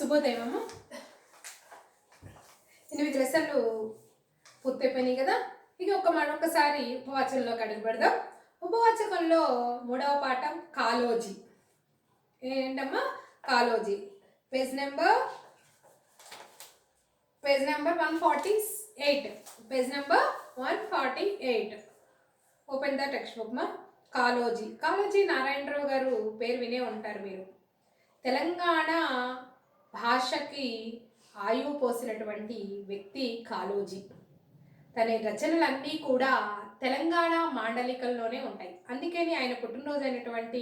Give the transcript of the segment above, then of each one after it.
శుభోదయమమ్మ. 8 లెసన్లు పూర్తయిపోయినాయి కదా. ఇక మరొకసారి ఉపవాచకంలోకి అడుగు పెడదాం. ఉపవాచకంలో 3వ పాఠం కాలోజీ. ఏంటమ్మా? Kaloji. Page number 148. Page number 148. Open the text book మా. కాలోజీ. కాలోజీ నారాయణరావు గారు పేరు వినే ఉంటారు మీరు. తెలంగాణ భాషకి ఆయువు పోసినటువంటి వ్యక్తి కాలోజీ. తన రచనలన్నీ కూడా తెలంగాణ మాండలికంలోనే ఉంటాయి. అందుకని ఆయన పుట్టినరోజు అయినటువంటి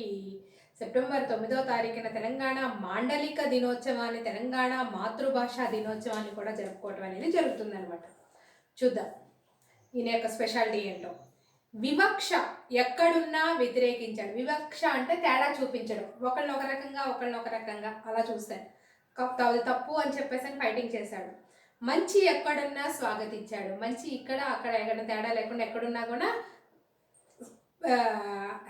సెప్టెంబర్ 9వ తారీఖున తెలంగాణ మాండలిక దినోత్సవాన్ని, తెలంగాణ మాతృభాషా దినోత్సవాన్ని కూడా జరుపుకోవటం అనేది జరుగుతుందన్నమాట. చూద్దాం ఈయన యొక్క స్పెషాలిటీ ఏంటో. వివక్ష ఎక్కడున్నా వ్యతిరేకించాడు. వివక్ష అంటే తేడా చూపించడం, ఒకళ్ళని ఒక రకంగా ఒకళ్ళని ఒక రకంగా అలా చూస్తాడు. తప్పు అని చెప్పేసి ఫైటింగ్ చేశాడు. మంచి ఎక్కడున్నా స్వాగతించాడు. మంచి ఇక్కడ అక్కడ ఎక్కడ తేడా లేకుండా ఎక్కడున్నా కూడా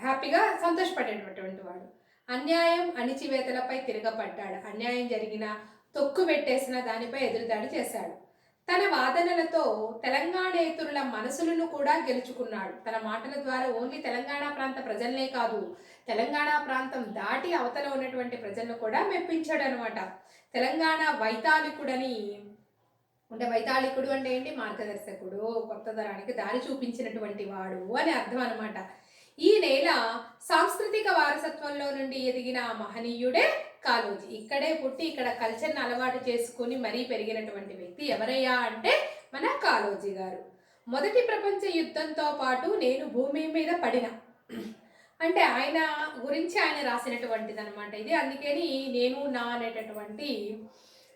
హ్యాపీగా సంతోషపడేటటువంటి వాడు. అన్యాయం అణిచివేతలపై తిరగబడ్డాడు. అన్యాయం జరిగిన, తొక్కు పెట్టేసిన దానిపై ఎదురుదాడి చేశాడు. తన వాదనలతో తెలంగాణేతరుల మనసులను కూడా గెలుచుకున్నాడు. తన మాటల ద్వారా ఓన్లీ తెలంగాణ ప్రాంత ప్రజలనే కాదు, తెలంగాణ ప్రాంతం దాటి అవతల ఉన్నటువంటి ప్రజలను కూడా మెప్పించాడు అనమాట. తెలంగాణ వైతాళికుడని అంటే, వైతాళికుడు అంటే ఏంటి? మార్గదర్శకుడు, కొత్త తరానికి దారి చూపించినటువంటి వాడు అని అర్థం అనమాట. ఈ నేల సాంస్కృతిక వారసత్వంలో నుండి ఎదిగిన మహనీయుడే కాలోజీ. ఇక్కడే పుట్టి ఇక్కడ కల్చర్ని అలవాటు చేసుకుని మరీ పెరిగినటువంటి వ్యక్తి ఎవరయ్యా అంటే మన కాలోజీ గారు. మొదటి ప్రపంచ యుద్ధంతో పాటు నేను భూమి మీద పడిన అంటే ఆయన గురించి ఆయన రాసినటువంటిది అనమాట ఇది. అందుకని నేను నా అనేటటువంటి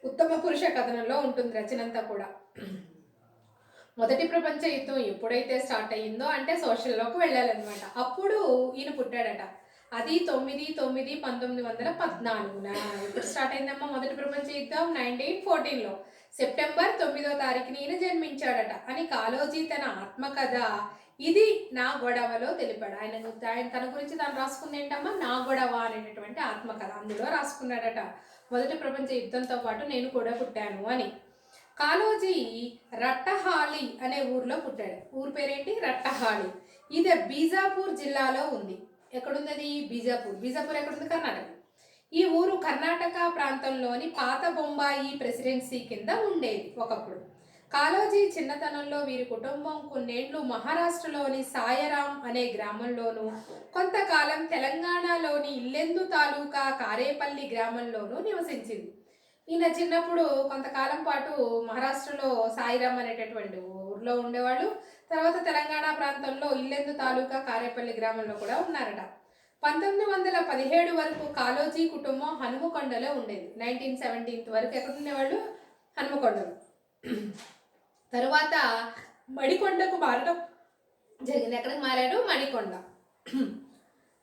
ఉత్తమ పురుష కథనంలో ఉంటుంది రచనంతా కూడా. మొదటి ప్రపంచ యుద్ధం ఎప్పుడైతే స్టార్ట్ అయ్యిందో అంటే సోషల్లోకి వెళ్ళాలన్నమాట. అప్పుడు ఈయన పుట్టాడట. అది 9/9/1914. ఎప్పుడు స్టార్ట్ అయిందమ్మా మొదటి ప్రపంచ యుద్ధం? 1914లో సెప్టెంబర్ 9వ తారీఖున ఈయన జన్మించాడట అని కాలోజీ తన ఆత్మకథ ఇది నా గొడవలో తెలిపాడు. ఆయన తన గురించి తాను రాసుకుంది ఏంటమ్మా? నా గొడవ అనేటటువంటి ఆత్మకథ. అందులో రాసుకున్నాడట మొదటి ప్రపంచ యుద్ధంతో పాటు నేను కూడా పుట్టాను అని. కాలోజీ రట్టహాలి అనే ఊర్లో పుట్టాడు. ఊరు పేరేంటి? రట్టహాలి. ఇది బీజాపూర్ జిల్లాలో ఉంది. ఎక్కడుంది అది? బీజాపూర్. బీజాపూర్ ఎక్కడుంది? కర్ణాటక. ఈ ఊరు కర్ణాటక ప్రాంతంలోని పాత బొంబాయి ప్రెసిడెన్సీ కింద ఉండేది ఒకప్పుడు. కాలోజీ చిన్నతనంలో వీరి కుటుంబం కొన్నేళ్లు మహారాష్ట్రలోని సాయరాం అనే గ్రామంలోనూ, కొంతకాలం తెలంగాణలోని ఇల్లెందు తాలూకా కారేపల్లి గ్రామంలోనూ నివసించింది. ఈయన చిన్నప్పుడు కొంతకాలం పాటు మహారాష్ట్రలో సాయిరాం అనేటటువంటి ఊర్లో ఉండేవాళ్ళు. తర్వాత తెలంగాణ ప్రాంతంలో ఇల్లెందు తాలూకా కారేపల్లి గ్రామంలో కూడా ఉన్నారట. 1917 వరకు కాలోజీ కుటుంబం హనుమకొండలో ఉండేది. 1917 వరకు ఎక్కడ ఉండేవాళ్ళు? హనుమకొండలో. తరువాత మడికొండకు మారడం జరిగింది. ఎక్కడికి మారాడు? మణికొండ.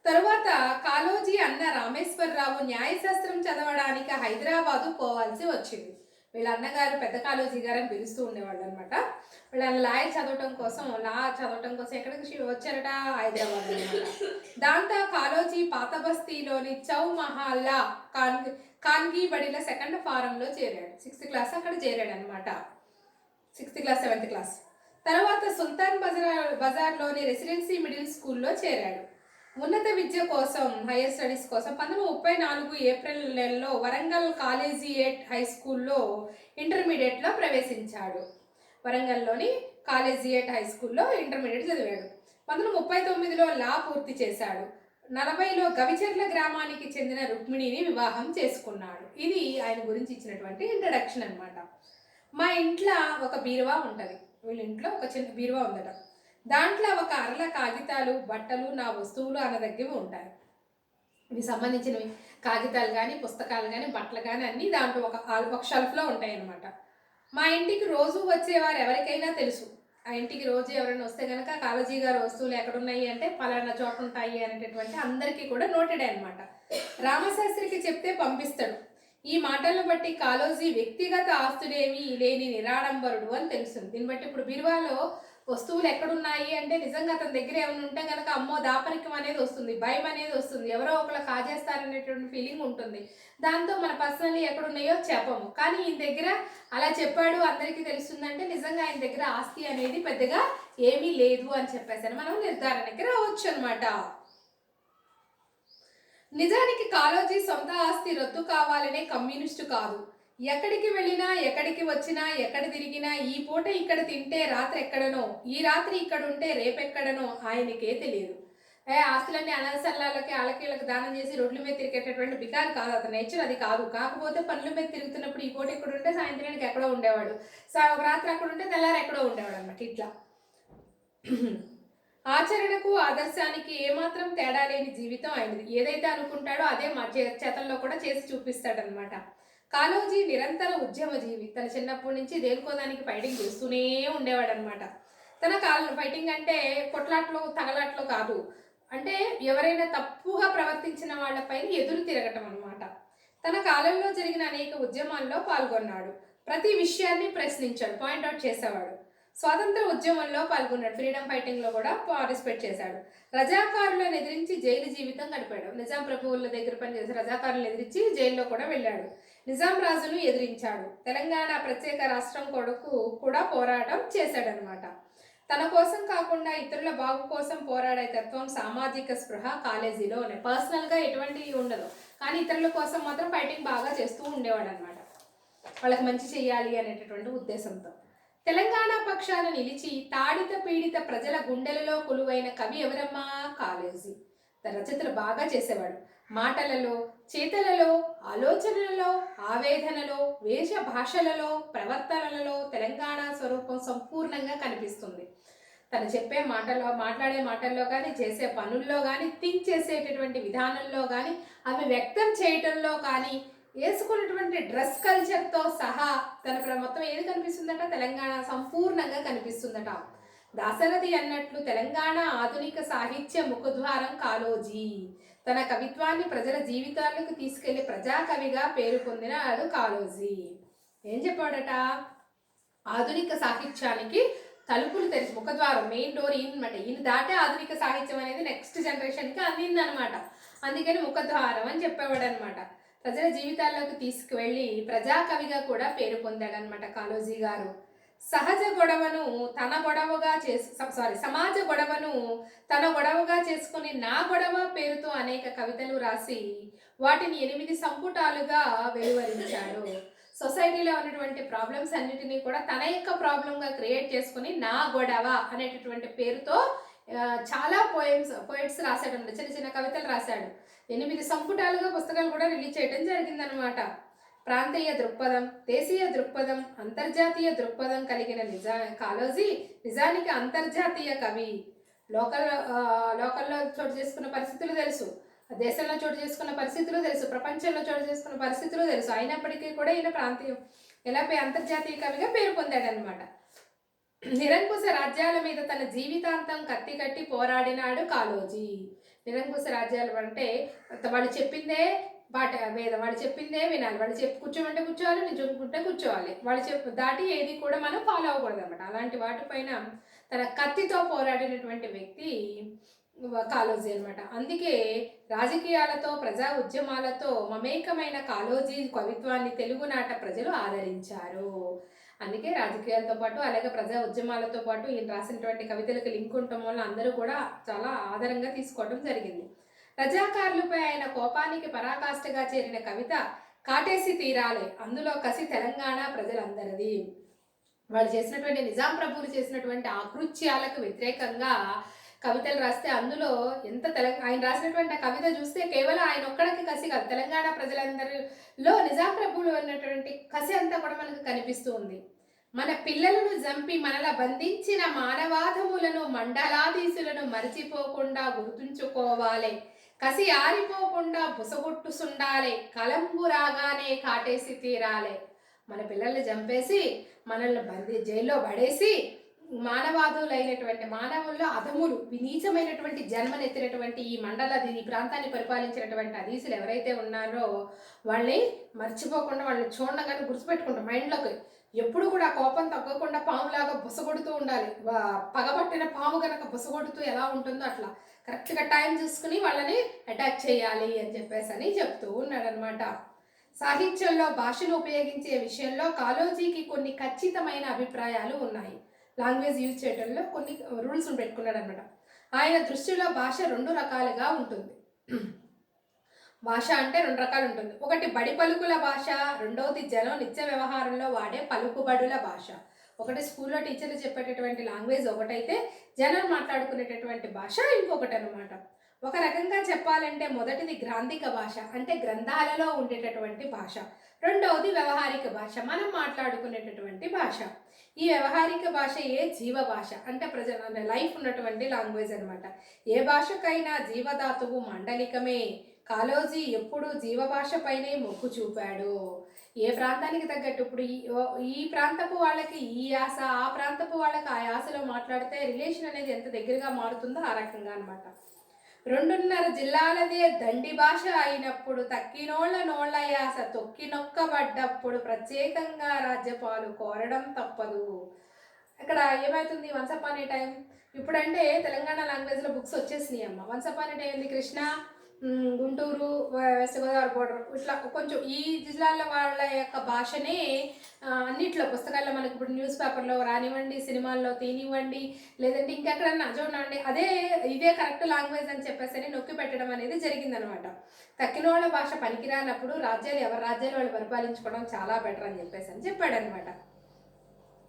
తరువాత కాలోజీ అన్న రామేశ్వరరావు న్యాయశాస్త్రం చదవడానికి హైదరాబాదు పోవాల్సి వచ్చింది. వీళ్ళ అన్నగారు పెద్ద కాలోజీ గారు అని పిలుస్తూ ఉండేవాళ్ళు అనమాట. వీళ్ళ లాయర్ చదవటం కోసం ఎక్కడికి వచ్చారట? హైదరాబాద్ అనమాట. దాంతో కాలోజీ పాత బస్తీలోని చౌ మహల్లా కాన్గీ బడిలో 2వ ఫారంలో చేరాడు. 6th క్లాస్ అక్కడ చేరాడు అనమాట. 6th class 7th class. తర్వాత సుల్తాన్ బజార్లోని రెసిడెన్సీ మిడిల్ స్కూల్లో చేరాడు. ఉన్నత విద్య కోసం, హైయర్ స్టడీస్ కోసం 1934 ఏప్రిల్ నెలలో వరంగల్ కాలేజియేట్ హై స్కూల్లో ఇంటర్మీడియట్లో ప్రవేశించాడు. వరంగల్లోని కాలేజియేట్ హై స్కూల్లో ఇంటర్మీడియట్ చదివాడు. 1939లో లా పూర్తి చేశాడు. 40లో గవిచర్ల గ్రామానికి చెందిన రుక్మిణిని వివాహం చేసుకున్నాడు. ఇది ఆయన గురించి ఇచ్చినటువంటి ఇంట్రడక్షన్ అనమాట. మా ఇంట్లో ఒక బీరువా ఉంటుంది. వీళ్ళ ఇంట్లో ఒక చిన్న బీరువా ఉందట. దాంట్లో ఒక అరల కాగితాలు, బట్టలు, నా వస్తువులు అనదగ్గవి ఉంటాయి. ఇవి సంబంధించినవి కాగితాలు కానీ, పుస్తకాలు కానీ, బట్టలు కానీ అన్నీ దాంట్లో ఒక షెల్ఫ్లో ఉంటాయి అన్నమాట. మా ఇంటికి రోజు వచ్చేవారు ఎవరికైనా తెలుసు. ఆ ఇంటికి రోజు ఎవరైనా వస్తే కనుక కాలోజీ గారు వస్తువులు ఎక్కడున్నాయి అంటే పలానా చోట ఉంటాయి అనేటటువంటి అందరికీ కూడా నోటెడ్ అనమాట. రామశాస్త్రికి చెప్తే పంపిస్తాడు. ఈ మాటలను బట్టి కాలోజీ వ్యక్తిగత ఆస్తులేమీ లేని నిరాడంబరుడు అని తెలుస్తుంది. దీన్ని బట్టి ఇప్పుడు బీరువాలో వస్తువులు ఎక్కడున్నాయి అంటే నిజంగా అతని దగ్గర ఏమైనా ఉంటే కనుక అమ్మో దాపరికం అనేది వస్తుంది, భయం అనేది వస్తుంది, ఎవరో ఒకరు కాజేస్తారనేటువంటి ఫీలింగ్ ఉంటుంది. దాంతో మన పర్సనల్లీ ఎక్కడున్నాయో చెప్పము. కానీ ఈయన దగ్గర అలా చెప్పాడు అందరికీ తెలుస్తుందంటే నిజంగా ఆయన దగ్గర ఆస్తి అనేది పెద్దగా ఏమీ లేదు అని చెప్పేసి మనం నిర్ధారణకి రావచ్చు అనమాట. నిజానికి కాళోజీ సొంత ఆస్తి రద్దు కావాలనే కమ్యూనిస్టు కాదు. ఎక్కడికి వెళ్ళినా, ఎక్కడికి వచ్చినా, ఎక్కడ తిరిగినా ఈ పూట ఇక్కడ తింటే రాత్రి ఎక్కడనో, ఈ రాత్రి ఇక్కడ ఉంటే రేపెక్కడనో ఆయనకే తెలియదు. ఆస్తులన్నీ అనాథాలకి వాళ్ళకి దానం చేసి రోడ్ల మీద తిరిగేటటువంటి బికారు కాదు, అతని నేచర్ అది కాదు. కాకపోతే పనుల మీద తిరుగుతున్నప్పుడు ఈ పూట ఇక్కడ ఉంటే సాయంత్రానికి ఎక్కడో ఉండేవాడు, ఒక రాత్రి అక్కడ ఉంటే తెల్లారి ఎక్కడో ఉండేవాడు అనమాట. ఇట్లా ఆచరణకు ఆదర్శానికి ఏమాత్రం తేడా లేని జీవితం ఆయనది. ఏదైతే అనుకుంటాడో అదే మా చేతల్లో కూడా చేసి చూపిస్తాడనమాట. కాళోజీ నిరంతర ఉద్యమజీవి. తన చిన్నప్పటి నుంచి దేనికోదానికి ఫైటింగ్ చేస్తూనే ఉండేవాడు అనమాట. తన ఫైటింగ్ అంటే కొట్లాట్లో తగలాట్లో కాదు, అంటే ఎవరైనా తప్పుగా ప్రవర్తించిన వాళ్ళపైన ఎదురు తిరగటం అనమాట. తన కాలంలో జరిగిన అనేక ఉద్యమాల్లో పాల్గొన్నాడు. ప్రతి విషయాన్ని ప్రశ్నించాడు, పాయింట్అవుట్ చేసేవాడు. స్వాతంత్ర ఉద్యమంలో పాల్గొన్నాడు, ఫ్రీడమ్ ఫైటింగ్లో కూడా పార్టిసిపేట్ చేశాడు. రజాకారులను ఎదిరించి జైలు జీవితం గడిపాడు. నిజాం ప్రభువుల దగ్గర పనిచేసి రజాకారులను ఎదిరించి జైల్లో కూడా వెళ్ళాడు. నిజాం రాజును ఎదిరించాడు. తెలంగాణ ప్రత్యేక రాష్ట్రం కొరకు కూడా పోరాటం చేశాడనమాట. తన కోసం కాకుండా ఇతరుల బాగు కోసం పోరాడే తత్వం, సామాజిక స్పృహ కాలేజీలో ఉన్నాయి. పర్సనల్గా ఎటువంటివి ఉండదు, కానీ ఇతరుల కోసం మాత్రం ఫైటింగ్ బాగా చేస్తూ ఉండేవాడు అనమాట, వాళ్ళకి మంచి చేయాలి అనేటటువంటి ఉద్దేశంతో. తెలంగాణ పక్షాన నిలిచి తాడిత పీడిత ప్రజల గుండెలలో కొలువైన కవి ఎవరమ్మా? కాళోజీ. రచయితలు బాగా చేసేవాడు. మాటలలో, చేతలలో, ఆలోచనలలో, ఆవేదనలో, వేష భాషలలో, ప్రవర్తనలలో తెలంగాణ స్వరూపం సంపూర్ణంగా కనిపిస్తుంది. తను చెప్పే మాట్లాడే మాటల్లో కానీ, చేసే పనుల్లో కానీ, థింక్ చేసేటటువంటి విధానంలో కానీ, అవి వ్యక్తం చేయటంలో కానీ, వేసుకున్నటువంటి డ్రెస్ కల్చర్తో సహా తన మొత్తం ఏది కనిపిస్తుందట? తెలంగాణ సంపూర్ణంగా కనిపిస్తుందట. దాశరథి అన్నట్లు తెలంగాణ ఆధునిక సాహిత్య ముఖద్వారం కాళోజీ. తన కవిత్వాన్ని ప్రజల జీవితాలకు తీసుకెళ్లి ప్రజాకవిగా పేరు పొందినాడు కాళోజీ. ఏం చెప్పాడట? ఆధునిక సాహిత్యానికి తలుపులు తెరిచి, ముఖద్వారం, మెయిన్ డోర్ ఈయనమాట. ఈయన దాటే ఆధునిక సాహిత్యం అనేది నెక్స్ట్ జనరేషన్కి అందిందనమాట. అందుకని ముఖద్వారం అని చెప్పేవాడు అనమాట. ప్రజల జీవితాల్లోకి తీసుకువెళ్ళి ప్రజాకవిగా కూడా పేరు పొందాడనమాట కాళోజీ గారు. సమాజ గొడవను తన గొడవగా చేసుకుని నా గొడవ పేరుతో అనేక కవితలు రాసి వాటిని 8 సంపుటాలుగా వెలువరించాడు. సొసైటీలో ఉన్నటువంటి ప్రాబ్లమ్స్ అన్నిటినీ కూడా తన యొక్క ప్రాబ్లంగా క్రియేట్ చేసుకుని నా గొడవ అనేటటువంటి పేరుతో చాలా పోయిట్స్ రాశాడు, చిన్న చిన్న కవితలు రాశాడు. 8 సంపుటాలుగా పుస్తకాలు కూడా రిలీజ్ చేయడం జరిగిందనమాట. ప్రాంతీయ దృక్పథం, దేశీయ దృక్పథం, అంతర్జాతీయ దృక్పథం కలిగిన కాళోజీ నిజానికి అంతర్జాతీయ కవి. లోకల్లో చోటు చేసుకున్న పరిస్థితులు తెలుసు, దేశంలో చోటు చేసుకున్న పరిస్థితులు తెలుసు, ప్రపంచంలో చోటు చేసుకున్న పరిస్థితులు తెలుసు. అయినప్పటికీ కూడా ఈయన అంతర్జాతీయ కవిగా పేరు పొందాడనమాట. నిరంకుశ రాజ్యాల మీద తన జీవితాంతం కత్తి పోరాడినాడు కాళోజీ. నిరంకుశ రాజ్యాలు అంటే వాళ్ళు చెప్పిందే వేదం, వాళ్ళు చెప్పిందే వినాలి, వాళ్ళు కూర్చోమంటే కూర్చోవాలి, నిజంకుంటే కూర్చోవాలి, వాళ్ళు దాటి ఏది కూడా మనం ఫాలో అవ్వకూడదు అనమాట. అలాంటి వాటిపైన తన కత్తితో పోరాడినటువంటి వ్యక్తి కాళోజీ అనమాట. అందుకే రాజకీయాలతో, ప్రజా ఉద్యమాలతో మమేకమైన కాళోజీ కవిత్వాన్ని తెలుగునాట ప్రజలు ఆదరించారు. అందుకే రాజకీయాలతో పాటు అలాగే ప్రజా ఉద్యమాలతో పాటు ఈయన రాసినటువంటి కవితలకు లింక్ ఉండటం వల్ల అందరూ కూడా చాలా ఆదరంగా తీసుకోవడం జరిగింది. రజాకారులపై ఆయన కోపానికి పరాకాష్ఠగా చేరిన కవిత కాటేసి తీరాలే. అందులో కసి తెలంగాణ ప్రజలందరిది. వాళ్ళు చేసినటువంటి నిజాం ప్రభువులు చేసినటువంటి ఆకృత్యాలకు వ్యతిరేకంగా కవితలు రాస్తే అందులో ఎంత ఆయన రాసినటువంటి కవిత చూస్తే కేవలం ఆయన ఒక్కడికి కసి కాదు, తెలంగాణ ప్రజలందరిలో నిజాం ప్రభువులు ఉన్నటువంటి కసి అంతా కూడా మనకు కనిపిస్తూ ఉంది. మన పిల్లలను చంపి మనల బంధించిన మానవాధములను, మండలాధీశులను మరిచిపోకుండా గుర్తుంచుకోవాలి. కసి ఆరిపోకుండా బుసగొట్టుసుండాలి. కలంబు రాగానే కాటేసి తీరాలి. మన పిల్లల్ని చంపేసి మనల్ని జైల్లో పడేసి మానవాదులైనటువంటి మానవుల్లో అధములు, వినీచమైనటువంటి జన్మనెత్తినటువంటి ఈ ఈ ప్రాంతాన్ని పరిపాలించినటువంటి అధీశులు ఎవరైతే ఉన్నారో వాళ్ళని మర్చిపోకుండా వాళ్ళని చూడగానే గుర్తుపెట్టుకుంటాం, మైండ్లోకి ఎప్పుడు కూడా కోపం తగ్గకుండా పాములాగా బుసగొడుతూ ఉండాలి. పగబట్టిన పాము గనక బుసగొడుతూ ఎలా ఉంటుందో అట్లా కరెక్ట్గా టైం చూసుకుని వాళ్ళని అటాక్ చేయాలి అని చెప్పేసి చెప్తూ ఉన్నాడనమాట. సాహిత్యంలో భాషను ఉపయోగించే విషయంలో కాళోజీకి కొన్ని ఖచ్చితమైన అభిప్రాయాలు ఉన్నాయి. లాంగ్వేజ్ యూజ్ చేయడంలో కొన్ని రూల్స్ పెట్టుకున్నాడు అనమాట. ఆయన దృష్టిలో భాష 2 రకాలుగా ఉంటుంది. భాష అంటే 2 రకాలు ఉంటుంది. ఒకటి బడి పలుకుల భాష, రెండవది జనం నిత్య వ్యవహారంలో వాడే పలుకుబడుల భాష. ఒకటి స్కూల్లో టీచర్లు చెప్పేటటువంటి లాంగ్వేజ్ ఒకటైతే, జనం మాట్లాడుకునేటటువంటి భాష ఇంకొకటి అనమాట. ఒక రకంగా చెప్పాలంటే మొదటిది గ్రాంధిక భాష, అంటే గ్రంథాలలో ఉండేటటువంటి భాష. రెండవది వ్యవహారిక భాష, మనం మాట్లాడుకునేటటువంటి భాష. ఈ వ్యవహారిక భాష జీవ భాష, అంటే లైఫ్ ఉన్నటువంటి లాంగ్వేజ్ అనమాట. ఏ భాషకైనా జీవధాతువు మాండలికమే. కాళోజీ ఎప్పుడు జీవభాష పైనే మొగ్గు చూపాడు. ఏ ప్రాంతానికి తగ్గట్టు ఇప్పుడు ఈ ప్రాంతపు వాళ్ళకి ఈ యాస, ఆ ప్రాంతపు వాళ్ళకి ఆ యాసలో మాట్లాడితే రిలేషన్ అనేది ఎంత దగ్గరగా మారుతుందో ఆ రకంగా అనమాట. 2.5 జిల్లాలదే దండి భాష అయినప్పుడు తక్కినోళ్ళ యాస తొక్కి నొక్కబడ్డప్పుడు ప్రత్యేకంగా రాజ్యపాలు కోరడం తప్పదు. ఇక్కడ ఏమవుతుంది, వన్స్ అపాన్ ఏ టైం, ఇప్పుడంటే తెలంగాణ లాంగ్వేజ్లో బుక్స్ వచ్చేసినాయి అమ్మ. వన్స్ అపాన్ ఏ టైం ఉంది కృష్ణ, గుంటూరు, వెస్ట్ గోదావరి బోర్డర్, ఇట్లా కొంచెం ఈ జిల్లాల వాళ్ళ యొక్క భాషనే అన్నిట్లో పుస్తకాల్లో మనకి ఇప్పుడు న్యూస్ పేపర్లో రానివ్వండి, సినిమాల్లో తీనివ్వండి, లేదంటే ఇంకెక్కడన్నా చూడండి ఇదే కరెక్ట్ లాంగ్వేజ్ అని చెప్పేసి నొక్కి పెట్టడం అనేది జరిగిందనమాట. తక్కినోళ్ళ భాష పనికిరానప్పుడు ఎవరి రాజ్యాలు వాళ్ళు పరిపాలించుకోవడం చాలా బెటర్ అని చెప్పేసి చెప్పాడనమాట.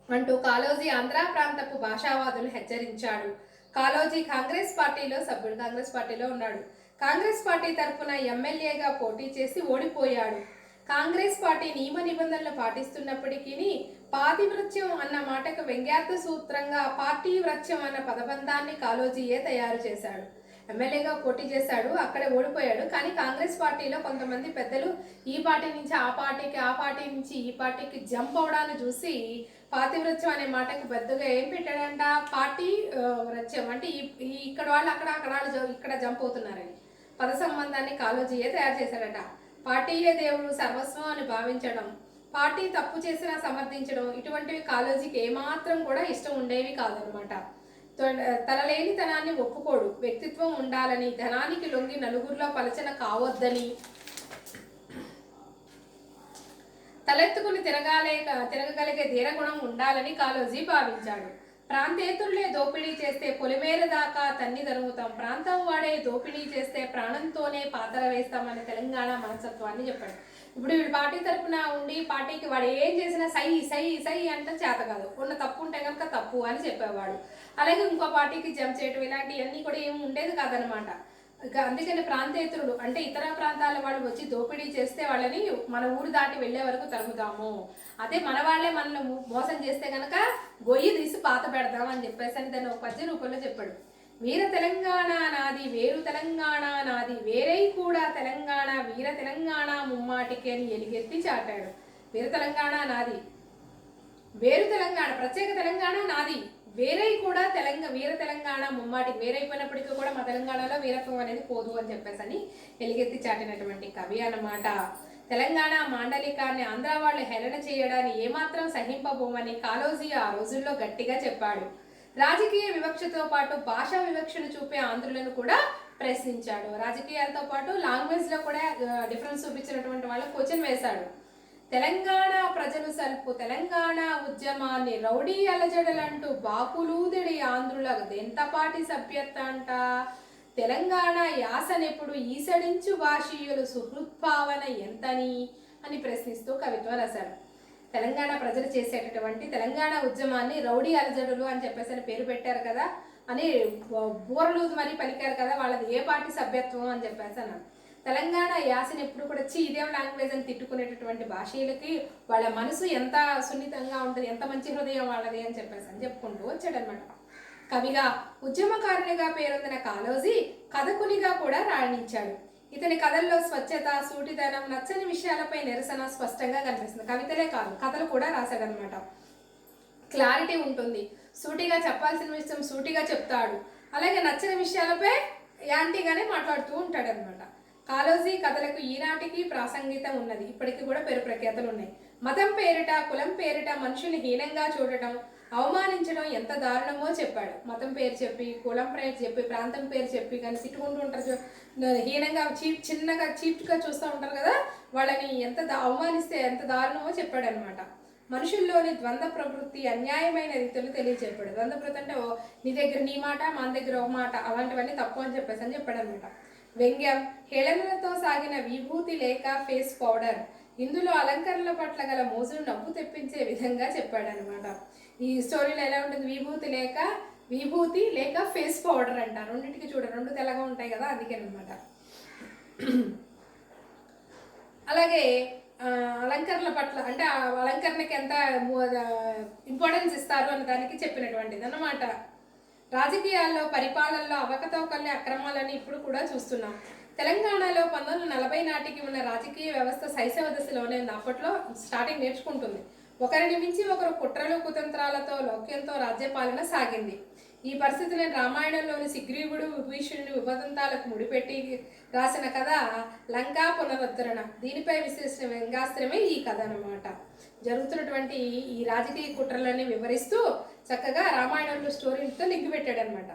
అంటూ కాళోజీ ఆంధ్ర ప్రాంతపు భాషావాదులు హెచ్చరించాడు. కాళోజీ కాంగ్రెస్ పార్టీలో సభ్యుడు, కాంగ్రెస్ పార్టీలో ఉన్నాడు. కాంగ్రెస్ పార్టీ తరఫున ఎమ్మెల్యేగా పోటీ చేసి ఓడిపోయాడు. కాంగ్రెస్ పార్టీ నియమ నిబంధనలు పాటిస్తున్నప్పటికీ పాతివ్రత్యం అన్న మాటకు వ్యంగ్యార్థ సూత్రంగా పార్టీవ్రత్యం అన్న పదబంధాన్ని కాళోజీయే తయారు చేశాడు. ఎమ్మెల్యేగా పోటీ చేశాడు, అక్కడే ఓడిపోయాడు. కానీ కాంగ్రెస్ పార్టీలో కొంతమంది పెద్దలు ఈ పార్టీ నుంచి ఆ పార్టీకి, ఆ పార్టీ నుంచి ఈ పార్టీకి జంప్ అవడాన్ని చూసి పాతివ్రత్యం అనే మాటకు పెద్దగా ఏం పెట్టాడంట, పార్టీ వ్రత్యం అంటే ఇక్కడ వాళ్ళు అక్కడ, అక్కడ వాళ్ళు ఇక్కడ జంప్ అవుతున్నారని పద సంబంధాన్ని కాళోజీయే తయారు చేశాడట. పార్టీయే దేవుడు సర్వస్వం అని భావించడం, పార్టీ తప్పు చేసినా సమర్థించడం, ఇటువంటివి కాళోజీకి ఏమాత్రం కూడా ఇష్టం ఉండేవి కాదనమాట. తనలేనితనాన్ని ఒప్పుకోడు, వ్యక్తిత్వం ఉండాలని, ధనానికి లొంగి నలుగురిలో పలచన కావద్దని, తలెత్తుకుని తిరగగలిగే ధీరగుణం ఉండాలని కాళోజీ భావించాడు. ప్రాంతేతుళ్లే దోపిడీ చేస్తే పొలిమేర దాకా తన్ని తరుగుతాం, ప్రాంతం వాడే దోపిడీ చేస్తే ప్రాణంతోనే పాతర వేస్తామని తెలంగాణ మనస్తత్వాన్ని చెప్పాడు. ఇప్పుడు వీడు పార్టీ తరఫున ఉండి పార్టీకి వాడు ఏం చేసినా సై సై సై అంటే చేత కాదు, ఉన్న తప్పు ఉంటే కనుక తప్పు అని చెప్పేవాడు. అలాగే ఇంకో పార్టీకి జంప్ చేయటం ఇలాంటివన్నీ కూడా ఏమి ఉండేది కాదనమాట. అందుకని ప్రాంతేతరులు అంటే ఇతర ప్రాంతాల వాళ్ళు వచ్చి దోపిడీ చేస్తే వాళ్ళని మన ఊరు దాటి వెళ్లే వరకు తరుముదాము, అదే మన వాళ్ళే మనల్ని మోసం చేస్తే కనుక గొయ్యి తీసి పాత పెడదాం అని చెప్పేసి అని దాన్ని ఒక పద్య రూపంలో చెప్పాడు. వీర తెలంగాణ నాది, వేరు తెలంగాణ నాది, వేరై కూడా తెలంగాణ, వీర తెలంగాణ ముమ్మాటికి అని ఎలుగెత్తి చాటాడు. వీర తెలంగాణ నాది, వేరు తెలంగాణ, ప్రత్యేక తెలంగాణ నాది, వేరై కూడా వీర తెలంగాణ ముమ్మాటికి, వేరైపోయినప్పటికీ కూడా మా తెలంగాణలో వీరత్వం అనేది పోదు అని చెప్పేసి అని ఎలుగెత్తి చాటినటువంటి కవి అన్నమాట. తెలంగాణ మాండలికాన్ని ఆంధ్ర వాళ్ళు హేళన చేయడాన్ని ఏమాత్రం సహింపబోమని కాళోజీ ఆ రోజుల్లో గట్టిగా చెప్పాడు. రాజకీయ వివక్షతో పాటు భాషా వివక్షను చూపే ఆంధ్రులను కూడా ప్రశ్నించాడు. రాజకీయాలతో పాటు లాంగ్వేజ్లో కూడా డిఫరెన్స్ చూపించినటువంటి వాళ్ళకు క్వశ్చన్ వేశాడు. తెలంగాణ ప్రజలు సల్పు తెలంగాణ ఉద్యమాన్ని రౌడీ అలజడలంటూ బాపులూదిడి ఆంధ్రుల దెంతపాటి సభ్యత అంట, తెలంగాణ యాసనెప్పుడు ఈసడించు భాషీయులు సుహృద్భావన ఎంతని అని ప్రశ్నిస్తూ కవిత్వం రాశాడు. తెలంగాణ ప్రజలు చేసేటటువంటి తెలంగాణ ఉద్యమాన్ని రౌడీ అలజడులు అని చెప్పేసి అని పేరు పెట్టారు కదా అని బూరలు మరి పలికారు కదా, వాళ్ళది ఏ పార్టీ సభ్యత్వం అని చెప్పేసి అన్నాడు. తెలంగాణ యాసని ఎప్పుడు కూడా ఇదేం లాంగ్వేజ్ అని తిట్టుకునేటటువంటి భాషీయులకి వాళ్ళ మనసు ఎంత సున్నితంగా ఉంటుంది, ఎంత మంచి హృదయం వాళ్ళది అని చెప్పేసి అని చెప్పుకుంటూ వచ్చాడనమాట. కవిగా ఉద్యమకారునిగా పేరొందిన కాళోజీ కథకునిగా కూడా రాణించాడు. ఇతని కథల్లో స్వచ్ఛత, సూటిదనం, నచ్చని విషయాలపై నిరసన స్పష్టంగా కనిపిస్తుంది. కవితలే కాదు కథలు కూడా రాశాడనమాట. క్లారిటీ ఉంటుంది, సూటిగా చెప్పాల్సిన విషయం సూటిగా చెప్తాడు, అలాగే నచ్చని విషయాలపై యాంటీగానే మాట్లాడుతూ ఉంటాడనమాట. కాళోజీ కథలకు ఈనాటికి ప్రాసంగికత ఉన్నది. ఇప్పటికీ కూడా పేరు ప్రఖ్యాతలు ఉన్నాయి. మతం పేరిట, కులం పేరిట మనుషుల్ని హీనంగా చూడటం, అవమానించడం ఎంత దారుణమో చెప్పాడు. మతం పేరు చెప్పి, కులం పేరు చెప్పి, ప్రాంతం పేరు చెప్పి కానీ తిట్టుకుంటూ ఉంటారు, హీనంగా చిన్నగా చీప్గా చూస్తూ ఉంటారు కదా, వాళ్ళని ఎంత అవమానిస్తే ఎంత దారుణమో చెప్పాడు అనమాట. మనుషుల్లోని ద్వంద్వ ప్రవృత్తి అన్యాయమైన రీతిలో తెలియజెప్పాడు. ద్వంద్వ ప్రవృత్తి అంటే నీ దగ్గర నీ మాట, మన దగ్గర ఒక మాట, అలాంటివన్నీ తప్పు అని చెప్పాడు అనమాట. వ్యంగ్యం, హేళనలతో సాగిన విభూతి లేక ఫేస్ పౌడర్, ఇందులో అలంకరణల పట్ల గల మోజును నవ్వు తెప్పించే విధంగా చెప్పాడనమాట. ఈ స్టోరీలో ఎలా ఉంటుంది, విభూతి లేక ఫేస్ పౌడర్ అంట. రెండింటికి రెండు తెల్లగా ఉంటాయి కదా, అందుకేనమాట. అలాగే అలంకరణల పట్ల అంటే ఆ అలంకరణకి ఎంత ఇంపార్టెన్స్ ఇస్తారు అనే దానికి చెప్పినటువంటిది అన్నమాట. రాజకీయాల్లో, పరిపాలనలో అవకతవకల్ని, అక్రమాలని ఇప్పుడు కూడా చూస్తున్నాం. తెలంగాణలో 1940 నాటికి ఉన్న రాజకీయ వ్యవస్థ శైశవ దశలోనే ఉంది. అప్పట్లో స్టార్టింగ్ నేర్చుకుంటుంది. ఒకరిని మించి ఒకరు కుట్రలు, కుతంత్రాలతో, లౌక్యంతో రాజ్యపాలన సాగింది. ఈ పరిస్థితులను రామాయణంలోని సుగ్రీవుడు విభీషణుని విభదంతాలకు ముడిపెట్టి రాసిన కథ లంకా పునరుద్ధరణ. దీనిపై విశ్లేషణ వ్యంగ్యాస్త్రమే ఈ కథ అన్నమాట. జరుగుతున్నటువంటి ఈ రాజకీయ కుట్రలని వివరిస్తూ చక్కగా రామాయణంలో స్టోరీలతో లింక్ పెట్టాడనమాట.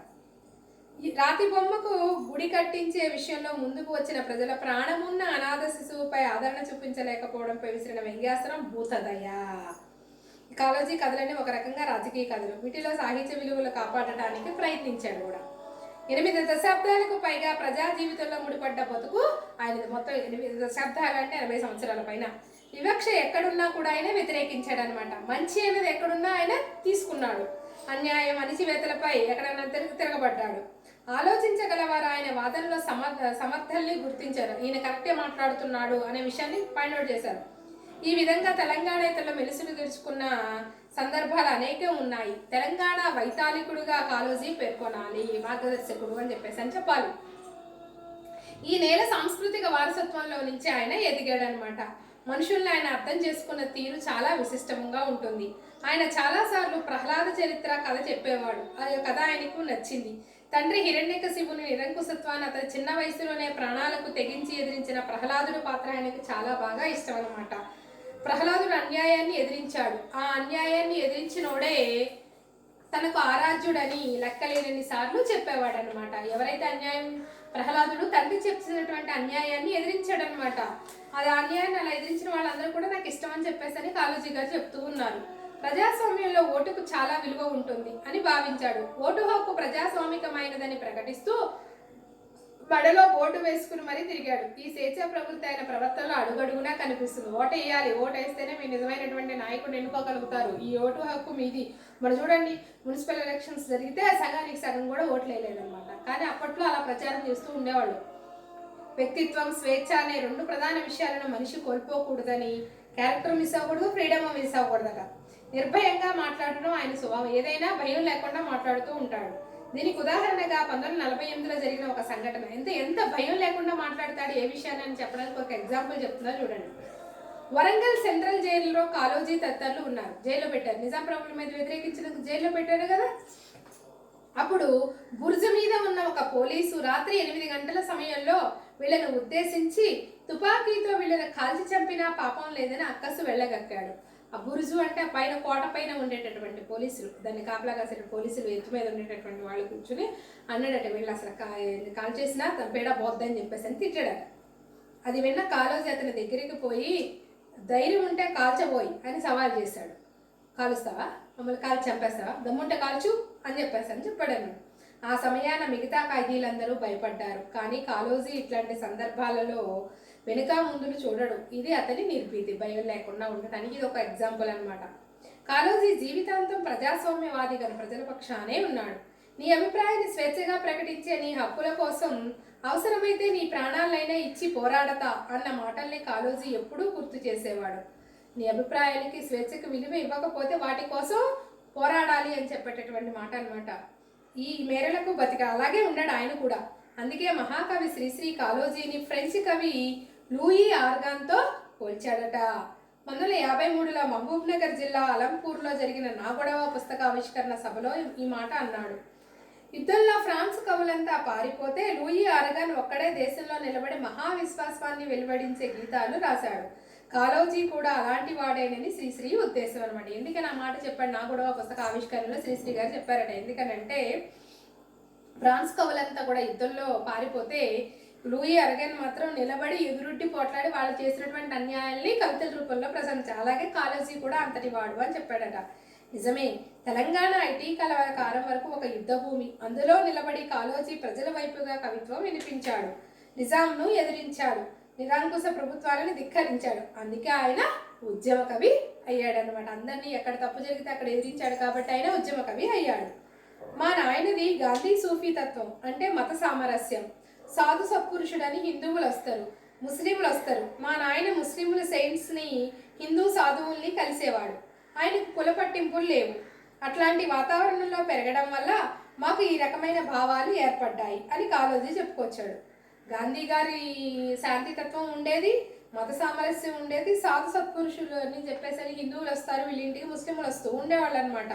ఈ రాతి బొమ్మకు గుడి కట్టించే విషయంలో ముందుకు వచ్చిన ప్రజల ప్రాణమున్న అనాథ శిశువుపై ఆదరణ చూపించలేకపోవడంపై విసిరిన వ్యంగ్యాస్త్రం భూతదయ. కాళోజీ కథలన్నీ ఒక రకంగా రాజకీయ కథలు. వీటిలో సాహిత్య విలువలు కాపాడటానికి ప్రయత్నించాడు కూడా. 8 దశాబ్దాలకు పైగా ప్రజా జీవితంలో ముడిపడ్డ బతుకు ఆయనది. మొత్తం 8 దశాబ్దాలు అంటే 80 సంవత్సరాల పైన. వివక్ష ఎక్కడున్నా కూడా ఆయన వ్యతిరేకించాడు అనమాట. మంచి అనేది ఎక్కడున్నా ఆయన తీసుకున్నాడు. అన్యాయం, అణిచివేతలపై ఎక్కడైనా తిరగబడ్డాడు. ఆలోచించగలవారు ఆయన వాదనలో సమర్థల్ని గుర్తించారు. ఈయన కరెక్టే మాట్లాడుతున్నాడు అనే విషయాన్ని పాయింట్ అవుట్ చేశారు. ఈ విధంగా తెలంగాణేతల్లో మెలుసులు తెరుచుకున్న సందర్భాలు అనేకం ఉన్నాయి. తెలంగాణ వైతాళికుడుగా కాళోజీ పేర్కొనాలి, మార్గదర్శకుడు అని చెప్పాలి. ఈ నేల సాంస్కృతిక వారసత్వంలో నుంచి ఆయన ఎదిగాడనమాట. మనుషుల్ని ఆయన అర్థం చేసుకున్న తీరు చాలా విశిష్టంగా ఉంటుంది. ఆయన చాలాసార్లు ప్రహ్లాద చరిత్ర కథ చెప్పేవాడు. ఆ కథ ఆయనకు నచ్చింది. తండ్రి హిరణ్యకశిపుని నిరంకుశత్వాన్ని అతని చిన్న వయసులోనే ప్రాణాలకు తెగించి ఎదిరించిన ప్రహ్లాదుడి పాత్ర ఆయనకు చాలా బాగా ఇష్టం అన్నమాట. ప్రహ్లాదుడు అన్యాయాన్ని ఎదిరించాడు. ఆ అన్యాయాన్ని ఎదిరించినోడే తనకు ఆరాధ్యుడని లెక్కలేనన్ని సార్లు చెప్పేవాడు అనమాట. ఎవరైతే అన్యాయం, ప్రహ్లాదుడు తండ్రి చెప్పినటువంటి అన్యాయాన్ని ఎదిరించాడు అనమాట. అది అన్యాయాన్ని అలా ఎదిరించిన వాళ్ళందరూ కూడా నాకు ఇష్టం అని చెప్పేసి కాళోజీ గారు చెప్తూ ఉన్నారు. ప్రజాస్వామ్యంలో ఓటుకు చాలా విలువ ఉంటుంది అని భావించాడు. ఓటు హక్కు ప్రజాస్వామికమైనదని ప్రకటిస్తూ బడలో ఓటు వేసుకుని మరీ తిరిగాడు. ఈ స్వేచ్ఛా ప్రవృత్తి అయిన ప్రవర్తనలో అడుగడుగునా కనిపిస్తుంది. ఓటు వేయాలి, ఓటు వేస్తేనే మీ నిజమైనటువంటి నాయకుడు ఎన్నుకోగలుగుతారు, ఈ ఓటు హక్కు మీది. మరి చూడండి, మున్సిపల్ ఎలక్షన్స్ జరిగితే సగానికి సగం కూడా ఓట్లు వేయలేదన్నమాట. కానీ అప్పట్లో అలా ప్రచారం చేస్తూ ఉండేవాళ్ళు. వ్యక్తిత్వం, స్వేచ్ఛ అనే 2 ప్రధాన విషయాలను మనిషి కోల్పోకూడదని, క్యారెక్టర్ మిస్ అవ్వకూడదు, ఫ్రీడమ్ మిస్ అవ్వకూడదట. నిర్భయంగా మాట్లాడడం ఆయన స్వభావం. ఏదైనా భయం లేకుండా మాట్లాడుతూ ఉంటాడు. దీనికి ఉదాహరణగా 1948లో జరిగిన ఒక సంఘటన. ఎంత భయం లేకుండా మాట్లాడతాడు ఏ విషయాన్ని అని చెప్పడానికి ఒక ఎగ్జాంపుల్ చెప్తున్నా చూడండి. వరంగల్ సెంట్రల్ జైలులో కాళోజీ తదితరులు ఉన్నారు. జైల్లో పెట్టారు. నిజాం ప్రభుత్వం మీద వ్యతిరేకించినందుకు జైల్లో పెట్టారు కదా. అప్పుడు బుర్జు మీద ఉన్న ఒక పోలీసు రాత్రి 8 గంటల సమయంలో వీళ్ళను ఉద్దేశించి తుపాకీతో వీళ్ళని కాల్చి చంపినా పాపం లేదని అక్కసు వెళ్ళగక్కాడు. ఆ బురుజు అంటే పైన కోట పైన ఉండేటటువంటి పోలీసులు, దాన్ని కాపలా కాసే పోలీసులు, ఎత్తు మీద ఉండేటటువంటి వాళ్ళు కూర్చుని అన్నాడట, వీళ్ళు అసలు కాల్ చేసినా తన పేడ పోద్దని చెప్పేసి అని తిట్టాడట. అది విన్న కాళోజీ అతని దగ్గరికి పోయి, ధైర్యం ఉంటే కాల్చబోయి అని సవాల్ చేశాడు. కాలుస్తావా, మమ్మల్ని కాల్చి చంపేస్తావా, దమ్ముంటే కాల్చు అని చెప్పాడు అన్నాడు. ఆ సమయాన మిగతా ఖైదీలందరూ భయపడ్డారు. కానీ కాళోజీ ఇట్లాంటి సందర్భాలలో వెనుక ముందులు చూడడు. ఇది అతని నిర్భీతి, భయం లేకుండా ఉండటానికి ఇది ఒక ఎగ్జాంపుల్ అనమాట. కాళోజీ జీవితాంతం ప్రజాస్వామ్యవాదిగా ప్రజల పక్షానే ఉన్నాడు. నీ అభిప్రాయాన్ని స్వేచ్ఛగా ప్రకటించే నీ హక్కుల కోసం అవసరమైతే నీ ప్రాణాలైనా ఇచ్చి పోరాడతా అన్న మాటల్ని కాళోజీ ఎప్పుడూ గుర్తు చేసేవాడు. నీ అభిప్రాయానికి స్వేచ్ఛకు విలువ ఇవ్వకపోతే వాటి కోసం పోరాడాలి అని చెప్పేటటువంటి మాట అనమాట. ఈ మేరలకు బతిక అలాగే ఉన్నాడు ఆయన కూడా. అందుకే మహాకవి శ్రీశ్రీ కాళోజీని ఫ్రెంచ్ కవి లూయి ఆర్గాన్తో పోల్చాడట. 1953లో మహబూబ్నగర్ జిల్లా అలంపూర్లో జరిగిన నా గొడవ పుస్తక ఆవిష్కరణ సభలో ఈ మాట అన్నాడు. యుద్ధంలో ఫ్రాన్స్ కవులంతా పారిపోతే లూయి ఆరగాన్ ఒక్కడే దేశంలో నిలబడి మహావిశ్వాసాన్ని వెలువడించే గీతాలు రాశాడు. కాళోజీ కూడా అలాంటి వాడేనని శ్రీశ్రీ ఉద్దేశం అనమాట. ఎందుకని ఆ మాట చెప్పాడు? నా కూడా పుస్తక ఆవిష్కరణలో శ్రీశ్రీ గారు చెప్పారట. ఎందుకనంటే ఫ్రాన్స్ కవులంతా కూడా యుద్ధంలో పారిపోతే లూయి అరగన్ మాత్రం నిలబడి ఎదురుడ్డి పోట్లాడి వాళ్ళు చేసినటువంటి అన్యాయాల్ని కవితల రూపంలో ప్రశంసించారు. అలాగే కాళోజీ కూడా అంతటి వాడు అని చెప్పాడట. నిజమే. తెలంగాణ ఐటీ కళాకారం వరకు ఒక యుద్ధ భూమి. అందులో నిలబడి కాళోజీ ప్రజల వైపుగా కవిత్వం వినిపించాడు. నిజాంను ఎదిరించాడు. నిరంకుశ ప్రభుత్వాలను ధిక్కరించాడు. అందుకే ఆయన ఉద్యమ కవి అయ్యాడనమాట. అందరినీ ఎక్కడ తప్పు జరిగితే అక్కడ ఎదిరించాడు కాబట్టి ఆయన ఉద్యమ కవి అయ్యాడు. మా నాయనది గాంధీ సూఫీ తత్వం, అంటే మత సామరస్యం. సాధు సత్పురుషుడని హిందువులు వస్తారు, ముస్లింలు వస్తారు. మా నాయన ముస్లింల సెయింట్స్ని, హిందూ సాధువుల్ని కలిసేవాడు. ఆయనకు కుల పట్టింపులు లేవు. అట్లాంటి వాతావరణంలో పెరగడం వల్ల మాకు ఈ రకమైన భావాలు ఏర్పడ్డాయి అని కాళోజీ చెప్పుకొచ్చాడు. గాంధీ గారి శాంతితత్వం ఉండేది, మత సామరస్యం ఉండేది, సాధు సత్పురుషులు అని చెప్పేసరి హిందువులు వస్తారు, వీళ్ళింటికి ముస్లింలు వస్తూ ఉండేవాళ్ళు అనమాట.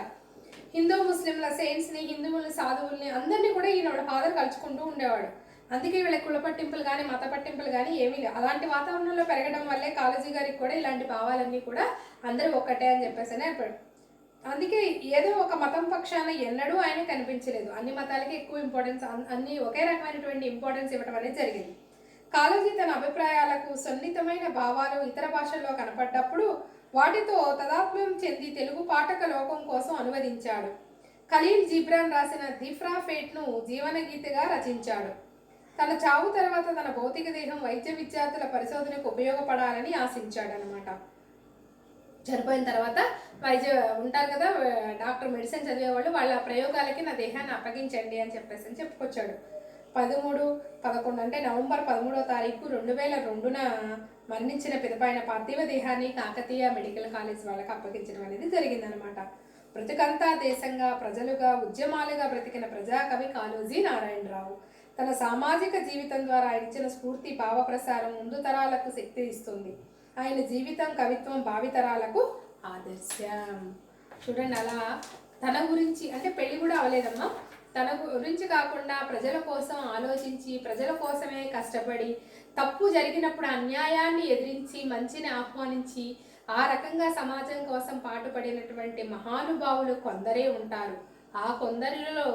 హిందూ ముస్లింల సెయింట్స్ని, హిందువుల సాధువుల్ని అందరినీ కూడా ఈయన ఫాదర్ కలుచుకుంటూ ఉండేవాడు. అందుకే వీళ్ళ కుల పట్టింపులు కానీ మత పట్టింపులు కానీ ఏమీ లేవు. అలాంటి వాతావరణంలో పెరగడం వల్లే కాళోజీ గారికి కూడా ఇలాంటి భావాలన్నీ కూడా అందరూ ఒక్కటే అని చెప్పేసి ఏర్పడు. అందుకే ఏదో ఒక మతం పక్షాన ఎన్నడూ ఆయన కనిపించలేదు. అన్ని మతాలకి ఎక్కువ ఇంపార్టెన్స్, అన్ని ఒకే రకమైనటువంటి ఇంపార్టెన్స్ ఇవ్వడం అనేది జరిగింది. కాళోజీ తన అభిప్రాయాలకు సున్నితమైన భావాలు ఇతర భాషల్లో కనపడ్డప్పుడు వాటితో తదాత్మ్యం చెంది తెలుగు పాఠక లోకం కోసం అనువదించాడు. ఖలీల్ జిబ్రాన్ రాసిన దిఫ్రా ఫేట్ను జీవన గీతగా రచించాడు. తన చావు తర్వాత తన భౌతిక దేహం వైద్య విద్యార్థుల పరిశోధనకు ఉపయోగపడాలని ఆశించాడు అనమాట. చనిపోయిన తర్వాత వైద్య ఉంటారు కదా డాక్టర్, మెడిసిన్ చదివేవాళ్ళు, వాళ్ళ ప్రయోగాలకి నా దేహాన్ని అప్పగించండి అని చెప్పేసి అని చెప్పుకొచ్చాడు. 13/11 అంటే నవంబర్ 13వ తారీఖు 2002న మరణించిన పిదపైన పార్థివ దేహాన్ని కాకతీయ మెడికల్ కాలేజ్ వాళ్ళకి అప్పగించడం అనేది జరిగిందనమాట. బ్రతుకంతా దేశంగా, ప్రజలుగా, ఉద్యమాలుగా బ్రతికిన ప్రజాకవి కాళోజీ నారాయణరావు. తన సామాజిక జీవితం ద్వారా ఆయన ఇచ్చిన స్ఫూర్తి భావ ప్రసారం ముందు తరాలకు శక్తి ఇస్తుంది. ఆయన జీవితం, కవిత్వం భావితరాలకు ఆదర్శం. చూడండి, అలా తన గురించి, అంటే పెళ్లి కూడా అవలేదమ్మా, తన గురించి కాకుండా ప్రజల కోసం ఆలోచించి, ప్రజల కోసమే కష్టపడి, తప్పు జరిగినప్పుడు అన్యాయాన్ని ఎదిరించి, మంచిని ఆహ్వానించి, ఆ రకంగా సమాజం కోసం పాటుపడినటువంటి మహానుభావులు కొందరే ఉంటారు. ఆ కొందరిలో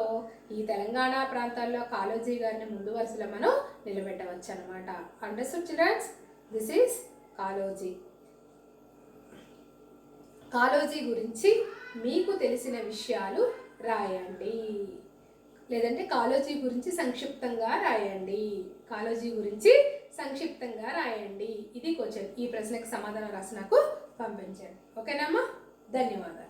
ఈ తెలంగాణ ప్రాంతాల్లో కాళోజీ గారిని ముందు వరుసలో మనం నిలబెట్టవచ్చు అనమాట. Understood children's? This is Kaloji. Kaloji గురించి మీకు తెలిసిన విషయాలు రాయండి, లేదంటే కాళోజీ గురించి సంక్షిప్తంగా రాయండి. కాళోజీ గురించి సంక్షిప్తంగా రాయండి. ఇది క్వశ్చన్. ఈ ప్రశ్నకు సమాధానం రాసి నాకు పంపించండి. ఓకేనమ్మా? ధన్యవాదాలు.